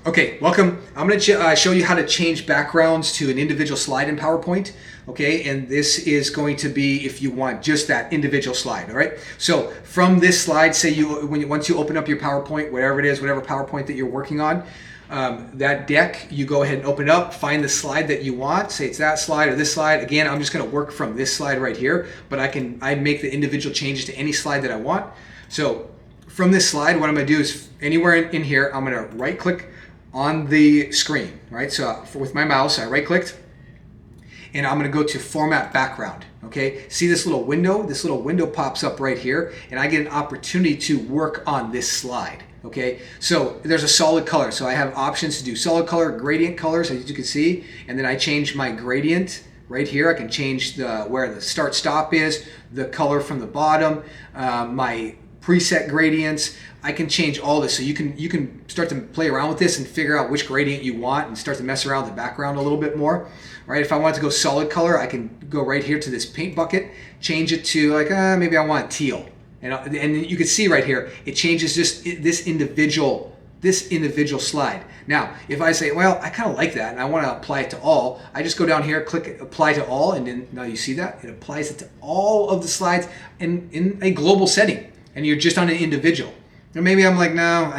Okay, welcome. I'm going to show you how to change backgrounds to an individual slide in PowerPoint. Okay, and this is going to be if you want just that individual slide. All right. So from this slide, say once you open up your PowerPoint, whatever it is, whatever PowerPoint that you're working on, that deck, you go ahead and open it up, find the slide that you want. Say it's that slide or this slide. Again, I'm just going to work from this slide right here, but I make the individual changes to any slide that I want. So from this slide, what I'm going to do is anywhere in here, I'm going to right click on the screen, right? So with my mouse, I right clicked and I'm going to go to format background. Okay, see this little window? This little window pops up right here and I get an opportunity to work on this slide. Okay, so there's a solid color. So I have options to do solid color, gradient colors, as you can see, and then I change my gradient right here. I can change where the start stop is, the color from the bottom, my preset gradients. I can change all this, so you can start to play around with this and figure out which gradient you want and start to mess around with the background a little bit more. Right? If I want to go solid color, I can go right here to this paint bucket, change it to like maybe I want teal, and you can see right here it changes just this individual slide. Now, if I say, well, I kind of like that and I want to apply it to all, I just go down here, click apply to all, and then now you see that it applies it to all of the slides in a global setting, and you're just on an individual. And maybe I'm like, no,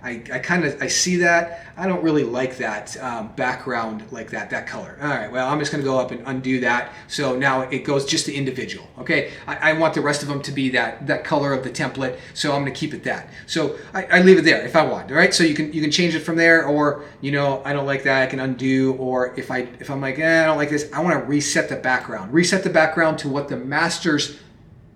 I see that. I don't really like that background like that color. All right, well, I'm just going to go up and undo that. So now it goes just to individual. Okay, I want the rest of them to be that color of the template, so I'm going to keep it that. So I leave it there if I want. All right, so you can change it from there, or I don't like that, I can undo. Or if I'm like, I don't like this, I want to reset the background. Reset the background to what the masters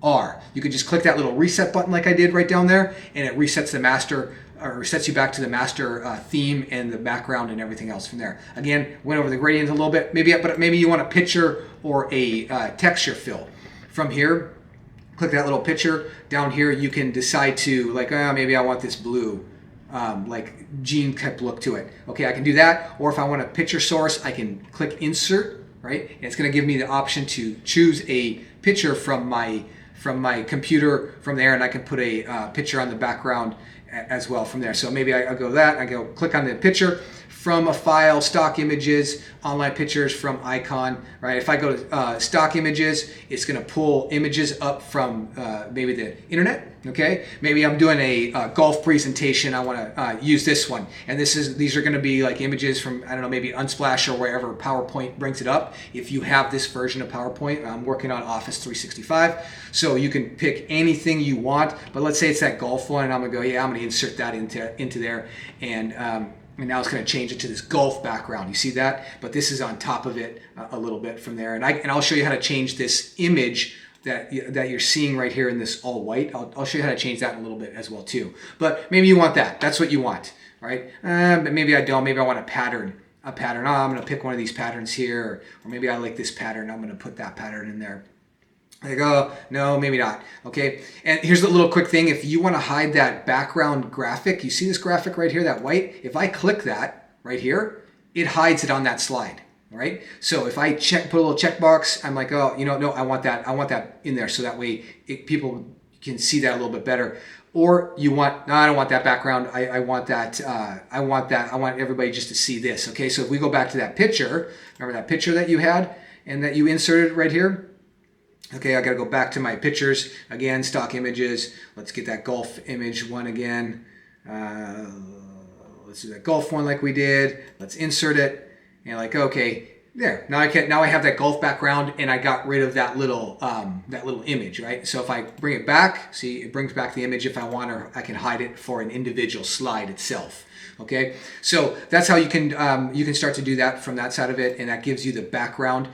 are. You can just click that little reset button like I did right down there, and it resets the master, or resets you back to the master theme and the background and everything else from there. Again, went over the gradient a little bit, but maybe you want a picture or a texture fill. From here, click that little picture. Down here, you can decide to like, maybe I want this blue, like jean type look to it. Okay, I can do that. Or if I want a picture source, I can click insert, right? And it's going to give me the option to choose a picture from my computer from there, and I can put a picture on the background as well from there. So maybe I go that, I go click on the picture from a file, stock images, online pictures from icon, right? If I go to stock images, it's going to pull images up from maybe the internet. Okay, maybe I'm doing a golf presentation. I want to use this one, and these are going to be like images from, I don't know, maybe Unsplash or wherever PowerPoint brings it up. If you have this version of PowerPoint, I'm working on Office 365, so you can pick anything you want. But let's say it's that golf one, and I'm gonna go, I'm gonna insert that into there, and now it's going to change it to this golf background. You see that? But this is on top of it a little bit from there, and I'll show you how to change this image that you're seeing right here in this all white. I'll show you how to change that in a little bit as well too. But maybe you want that. That's what you want, right? But maybe I don't. Maybe I want a pattern. Oh, I'm going to pick one of these patterns here, or maybe I like this pattern. I'm going to put that pattern in there. Like, oh, no, maybe not. Okay, and here's the little quick thing. If you want to hide that background graphic, you see this graphic right here, that white? If I click that right here, it hides it on that slide. Right? So if I put a little checkbox, I'm like, oh, no, I want that in there, so that way people can see that a little bit better. Or you want, no, I don't want that background. I want that. I want everybody just to see this. Okay, so if we go back to that picture, remember that picture that you had and that you inserted right here? Okay, I got to go back to my pictures again, stock images. Let's get that golf image one again. Let's do that golf one like we did. Let's insert it. And like, okay, there. Now I have that golf background, and I got rid of that little image, right? So if I bring it back, see, it brings back the image. If I want, or I can hide it for an individual slide itself. Okay, so that's how you can start to do that from that side of it, and that gives you the background.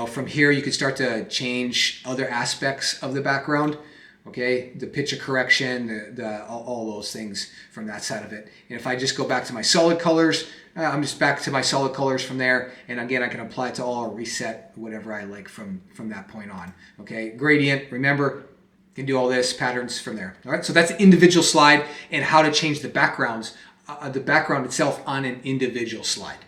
From here you can start to change other aspects of the background. Okay, the picture correction, all those things from that side of it. And if I just go back to my solid colors, I'm just back to my solid colors from there. And again, I can apply it to all, or reset whatever I like from that point on. Okay, gradient, remember, you can do all this, patterns from there. All right, so that's an individual slide and how to change the backgrounds, the background itself on an individual slide.